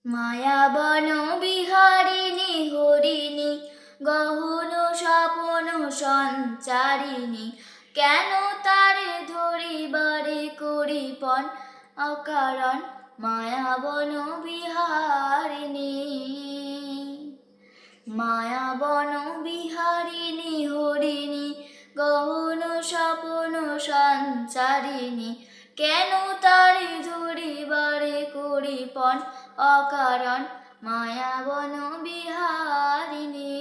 মায়াবন বিহারিণী হরিণী গহন স্বপন সঞ্চারিণী, কেন তারে ধরিবারে করিপন অকারণ মায়াবন বিহারিণী। মায়াবন বিহারিণী হরিণী গহন স্বপন সঞ্চারিণী, কেন তারে ধরিবারে করিপন অকারণ মায়াবন বিহারিণী।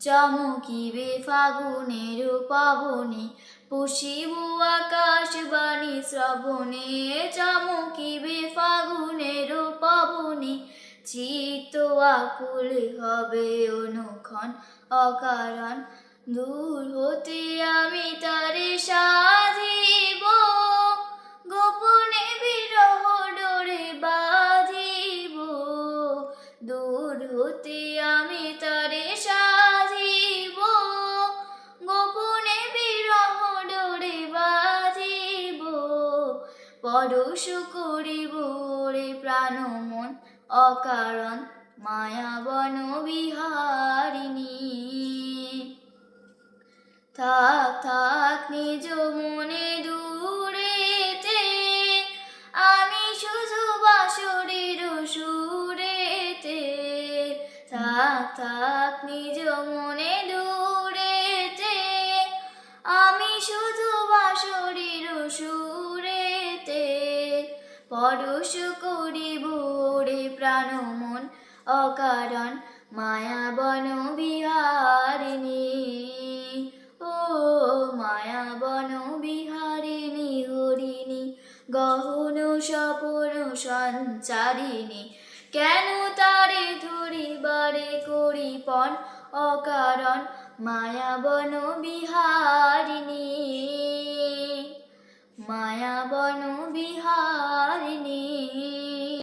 চমকিবে ফাগুনের পবনে পুষিব আকাশবাণী শ্রবণে, চমকিবে ফাগুনের পবনে চিত্ত আকুল হবে অনুক্ষণ অকারণ, দূর হতে আমি তারে সাধিব গোপনে বিরহ ডোরে বাঁধিব, দূর হতে আমি তারে সাধিব গোপনে বিরহ ডোরে বাঁধিব, পরশ করিব রে প্রাণ মন অকারণ মায়াবন বিহারিণী। থাক থাক নিজ মনে দূরেতে, আমি শুধু বাঁশরীর সুরেতে, থাক থাক নিজ মনে দূরেতে, আমি শুধু বাঁশরীর সুরেতে, পরশ করিব রে প্রাণ মন অকারণ মায়াবন বিহারিণী। ও মায়াবন বিহারিণী হরিণী গহন স্বপন সঞ্চারিণী, কেন তারে ধরিবারে করিপন অকারণ মায়াবন বিহারিণী। মায়াবন বিহারিণী।